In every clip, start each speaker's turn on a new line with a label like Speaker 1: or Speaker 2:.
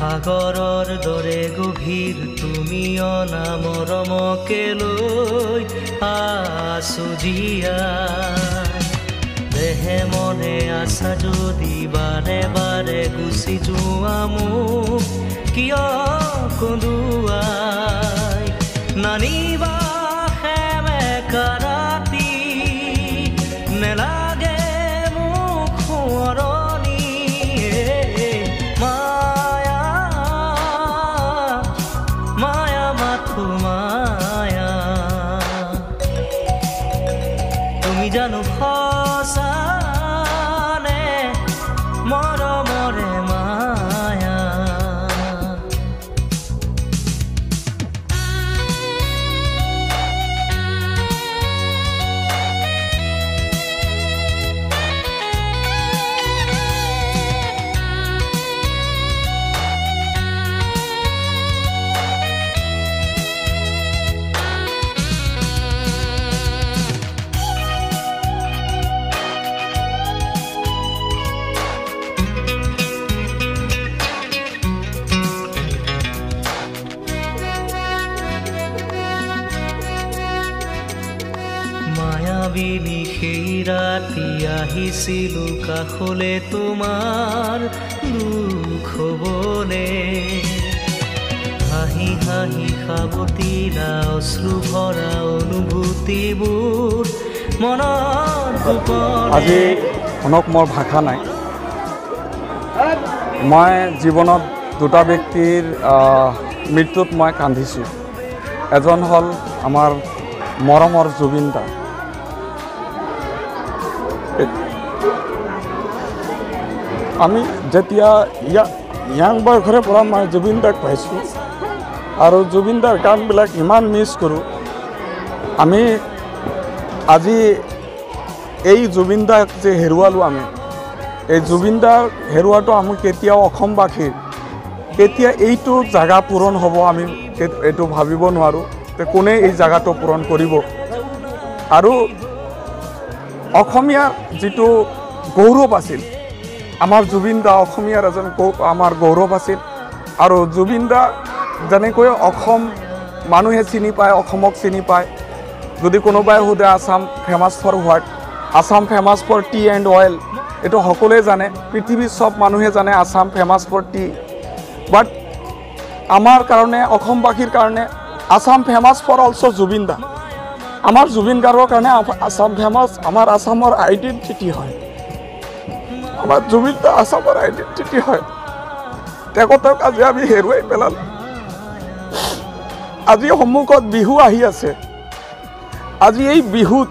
Speaker 1: সাগৰৰ দৰে গভীৰ তুমি অনামৰমকে লৈ আছো জীয়াই দেহে মনে আছা যদি বাৰে বাৰে গুচি যোৱা মোক কিয় কন্দুৱাই নানিবা সেমেকা ৰাতি নেলাগে মোক সোঁৱৰণি মায়া মায়া মাথো মায়া তুমি জানো সঁচানে মৰমৰে মায়া মায়াবিনী সেই ৰাতি আহিছিলো কাষলে তোমাৰ দুখ হ'বলে হাঁহি হাঁহি সাৱটিলা অশ্ৰু ভৰা অনুভূতিবোৰ মনত গোপনে
Speaker 2: আজি অনক মোৰ ভাষা নাই মই জীৱনত দুটা ব্যক্তিৰ মৃত্যুত মই কান্দিছোঁ এজন হ'ল আমাৰ মৰমৰ জুবিন দা আমি যেতিয়া ইয়াং বয়সৰে পৰা মই জুবিন দাক পাইছোঁ আৰু জুবিন দাৰ গানবিলাক ইমান মিছ কৰোঁ আমি আজি এই জুবিন দাক যে হেৰুৱালোঁ আমি এই জুবিন দাক হেৰুৱাটো আমি কেতিয়াও অসমবাসীৰ কেতিয়া এইটো জাগা পূৰণ হ'ব আমি এইটো ভাবিব নোৱাৰোঁ যে কোনে এই জাগাটো পূৰণ কৰিব আৰু অসমীয়াৰ যিটো গৌৰৱ আছিল আমাৰ জুবিন দা অসমীয়াৰ এজন আমাৰ গৌৰৱ আছিল আৰু জুবিন দা যেনেকৈ অসম মানুহে চিনি পায় অসমক চিনি পায় যদি কোনোবাই সোধে Assam famous for what Assam famous for tea and oil এইটো সকলোৱে জানে পৃথিৱীৰ চব মানুহে জানে Assam famous for tea but আমাৰ কাৰণে অসমবাসীৰ কাৰণে Assam famous for also' Zubeen da আমাৰ জুবিন গাৰ্গৰ কাৰণে আসাম ফেমাছ আমাৰ আসামৰ আইডেণ্টিটি হয় আমাৰ জুবিন দা আসামৰ আইডেণ্টিটি হয় তেখেতক আজি আমি হেৰুৱাই পেলালোঁ আজি সন্মুখত বিহু আহি আছে আজি এই বিহুত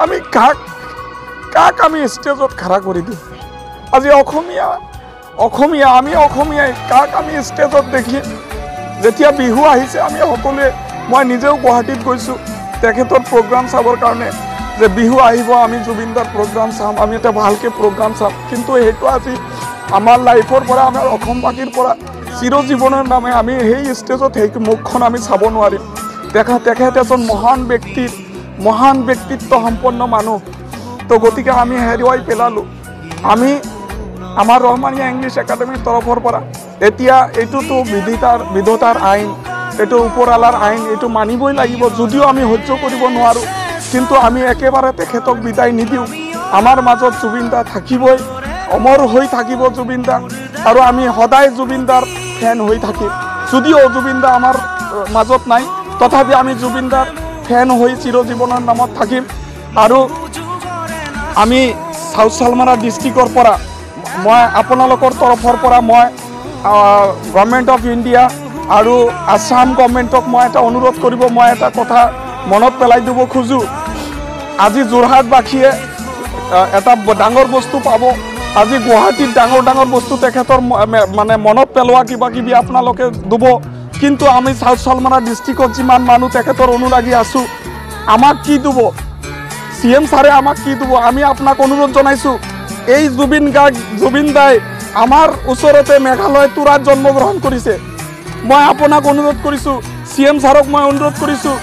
Speaker 2: আমি কাক আমি ষ্টেজত খাৰা কৰি দিওঁ আজি অসমীয়া আমি অসমীয়াই কাক আমি ষ্টেজত দেখি যেতিয়া বিহু আহিছে আমি সকলোৱে মই নিজেও গুৱাহাটীত গৈছোঁ তেখেতৰ প্ৰগ্ৰাম চাবৰ কাৰণে যে বিহু আহিব আমি জুবিন দাৰ প্ৰগ্ৰাম চাম আমি এটা ভালকৈ প্ৰগ্ৰাম চাম কিন্তু সেইটো আজি আমাৰ লাইফৰ পৰা আমাৰ অসমবাসীৰ পৰা চিৰজীৱনৰ নামে আমি সেই ষ্টেজত সেই মুখখন আমি চাব নোৱাৰিম তেখেত এজন মহান ব্যক্তিত্ব সম্পন্ন মানুহ তো গতিকে আমি হেৰুৱাই পেলালোঁ আমি আমাৰ ৰহমানিয়া ইংলিছ একাডেমীৰ তৰফৰ পৰা এতিয়া এইটোতো বিধতাৰ আইন এইটো ওপৰৱালাৰ আইন এইটো মানিবই লাগিব যদিও আমি সহ্য কৰিব নোৱাৰোঁ কিন্তু আমি একেবাৰে তেখেতক বিদায় নিদিওঁ আমাৰ মাজত জুবিন দা থাকিবই অমৰ হৈ থাকিব জুবিন দা আৰু আমি সদায় জুবিন দাৰ ফেন হৈ থাকিম যদিও জুবিন দা আমাৰ মাজত নাই তথাপি আমি জুবিন দাৰ ফেন হৈ চিৰজীৱনৰ নামত থাকিম আৰু আমি সাউথ চালমাৰা ডিষ্ট্ৰিক্টৰ পৰা মই আপোনালোকৰ তৰফৰ পৰা মই গভৰ্ণমেণ্ট অফ ইণ্ডিয়া আৰু আসাম গভৰ্ণমেণ্টক মই এটা অনুৰোধ কৰিব মই এটা কথা মনত পেলাই দিব খোজোঁ আজি যোৰহাটবাসীয়ে এটা ডাঙৰ বস্তু পাব আজি গুৱাহাটীত ডাঙৰ বস্তু তেখেতৰ মানে মনত পেলোৱা কিবা কিবি আপোনালোকে দিব কিন্তু আমি সাউথ চালমাৰা ডিষ্ট্ৰিক্টত যিমান মানুহ তেখেতৰ অনুৰাগী আছোঁ আমাক কি দিব CM ছাৰে আমাক কি দিব আমি আপোনাক অনুৰোধ জনাইছোঁ এই জুবিন দাই আমাৰ ওচৰতে মেঘালয় তুৰাত জন্মগ্ৰহণ কৰিছে মই আপোনাক অনুৰোধ কৰিছোঁ CM ছাৰক মই অনুৰোধ কৰিছোঁ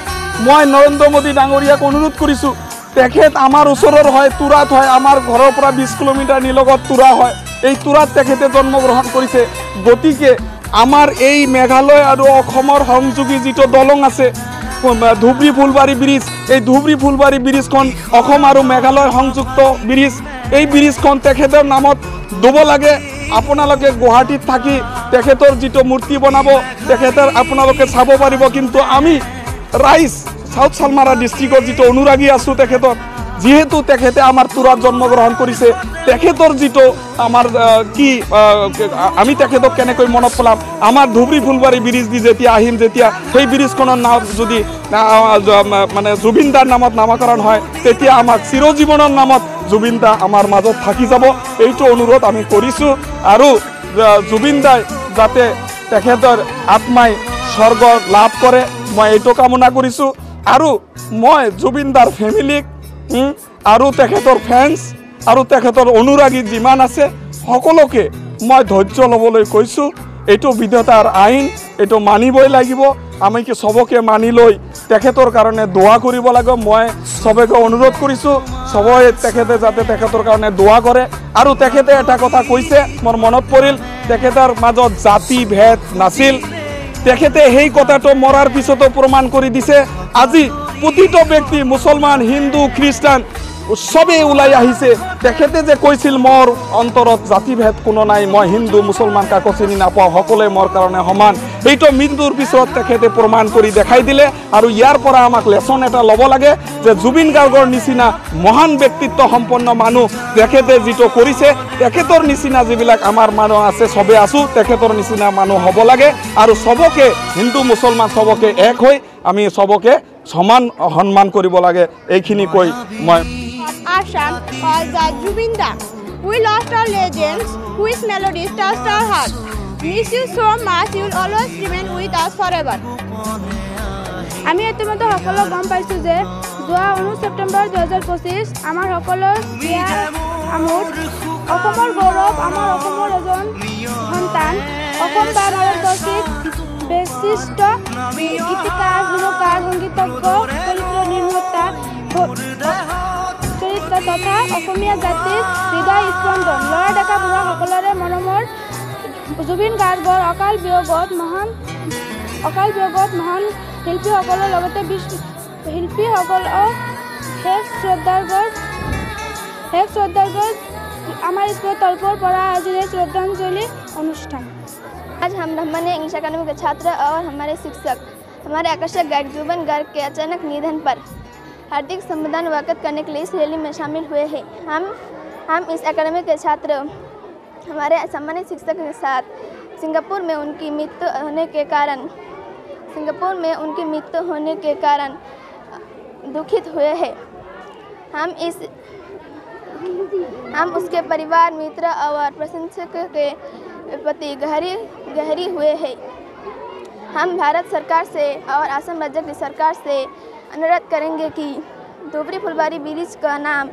Speaker 2: মই নৰেন্দ্ৰ মোদী ডাঙৰীয়াক অনুৰোধ কৰিছোঁ তেখেত আমাৰ ওচৰৰ হয় তুৰাত হয় আমাৰ ঘৰৰ পৰা 20 কিলোমিটাৰ নিলগত তুৰা হয় এই তুৰাত তেখেতে জন্মগ্ৰহণ কৰিছে। গতিকে আমাৰ এই মেঘালয় আৰু অসমৰ সংযোগী যিটো দলং আছে ধুবুৰী ফুলবাৰী ব্ৰিজ, এই ধুবুৰী ফুলবাৰী ব্ৰিজখন অসম আৰু মেঘালয় সংযুক্ত ব্ৰিজ। এই ব্ৰিজখন তেখেতৰ নামত দিব লাগে। আপোনালোকে গুৱাহাটীত থাকি তেখেতৰ যিটো মূৰ্তি বনাব তেখেতৰ আপোনালোকে চাব পাৰিব, কিন্তু আমি ৰাইজ সাউথ চালমাৰা ডিষ্ট্ৰিক্টৰ যিটো অনুৰাগী আছোঁ তেখেতৰ, যেহেতু তেখেতে আমাৰ তুৰাত জন্মগ্ৰহণ কৰিছে, তেখেতৰ যিটো আমাৰ কি আমি তেখেতক কেনেকৈ মনত পেলাম। আমাৰ ধুবুৰী ফুলবাৰী ব্ৰিজ দি যেতিয়া আহিম, যেতিয়া সেই ব্ৰিজখনৰ নাম যদি মানে জুবিন দাৰ নামত নামকৰণ হয়, তেতিয়া আমাক চিৰজীৱনৰ নামত জুবিন দা আমাৰ মাজত থাকি যাব। এইটো অনুৰোধ আমি কৰিছোঁ। আৰু জুবিন দাই যাতে তেখেতৰ আত্মাই স্বৰ্গ লাভ কৰে, মই এইটো কামনা কৰিছোঁ। আৰু মই জুবিন দাৰ ফেমিলিক আৰু তেখেতৰ ফেন্স আৰু তেখেতৰ অনুৰাগী যিমান আছে সকলোকে মই ধৈৰ্য ল'বলৈ কৈছোঁ। এইটো বিধাতাৰ আইন, এইটো মানিবই লাগিব। আমি কি চবকে মানি লৈ তেখেতৰ কাৰণে দোৱা কৰিব লাগে। মই চবকে অনুৰোধ কৰিছোঁ, চবৰে তেখেতে যাতে তেখেতৰ কাৰণে দোৱা কৰে। আৰু তেখেতে এটা কথা কৈছে, মোৰ মনত পৰিল, তেখেতৰ মাজত জাতি ভেদ নাছিল। তেখেতে সেই কথাটো মৰাৰ পিছতো প্ৰমাণ কৰি দিছে। আজি প্ৰতিটো ব্যক্তি মুছলমান, হিন্দু, খ্ৰীষ্টান চবেই ওলাই আহিছে। তেখেতে যে কৈছিল মোৰ অন্তৰত জাতিভেদ কোনো নাই, মই হিন্দু মুছলমান কাকো চিনি নাপাওঁ, সকলোৱে মোৰ কাৰণে সমান, সেইটো মৃত্যুৰ পিছত তেখেতে প্ৰমাণ কৰি দেখাই দিলে। আৰু ইয়াৰ পৰা আমাক লেচন এটা ল'ব লাগে যে জুবিন গাৰ্গৰ নিচিনা মহান ব্যক্তিত্ব সম্পন্ন মানুহ তেখেতে যিটো কৰিছে, তেখেতৰ নিচিনা যিবিলাক আমাৰ মানুহ আছে চবেই আছোঁ, তেখেতৰ নিচিনা মানুহ হ'ব লাগে। আৰু চবকে হিন্দু মুছলমান চবকে এক হৈ আমি চবকে সমান সন্মান কৰিব লাগে। এইখিনি কৈ মই
Speaker 3: Assam was the Jubinda. We lost our legends, whose melodies touched our heart. Miss you so much, you will always remain with us forever. আমি ইতিমধ্যে সকলো গম পাইছোঁ যে যোৱা 19 ছেপ্টেম্বৰ 2025 আমাৰ সকলৰ বিয়াৰ আমোদ, অসমৰ গৌৰৱ, আমাৰ অসমৰ এজন সন্তান, অসম বা ভাৰতবৰ্ষিক বিশিষ্ট গীতিকাৰ, সুৰকাৰ, সংগীতজ্ঞ, চৰিত্ৰ নিৰ্মাতা তথা অসমীয়া জাতিৰ হৃদয় স্পন্দন, ল'ৰা ডেকা বুঢ়া সকলোৰে মৰমৰ জুবিন গাৰ্গৰ অকাল বিয়োগত মহান শিল্পীসকলৰ লগতে শিল্পীসকলক শেষ শ্ৰদ্ধাৰ্ঘ্য আমাৰ স্কুলৰ তৰফৰ পৰা আজিৰ এই শ্ৰদ্ধাঞ্জলি অনুষ্ঠান।
Speaker 4: आज हम ब्राह्मण इंग्लिश अकादमी के छात्र और हमारे शिक्षक हमारे आकर्षक गायक जुबिन गार्ग के अचानक निधन पर हार्दिक संवेदना व्यक्त करने के लिए इस रैली में शामिल हुए हैं। हम इस अकादमी के छात्र हमारे सम्मानित शिक्षक के साथ सिंगापुर में उनकी मृत्यु होने के कारण दुखित हुए हैं। हम उसके परिवार, मित्र और प्रशंसक के प्रति गहरी हुए हैं। हम भारत सरकार से और असम राज्य की सरकार से अनुरोध करेंगे कि धुबरी फुलबारी ब्रिज का नाम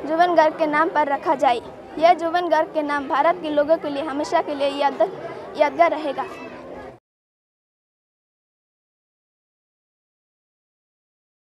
Speaker 4: जुबिन गार्ग के नाम पर रखा जाए। यह जुबिन गार्ग के नाम भारत के लोगों के लिए हमेशा के लिए यादगार रहेगा।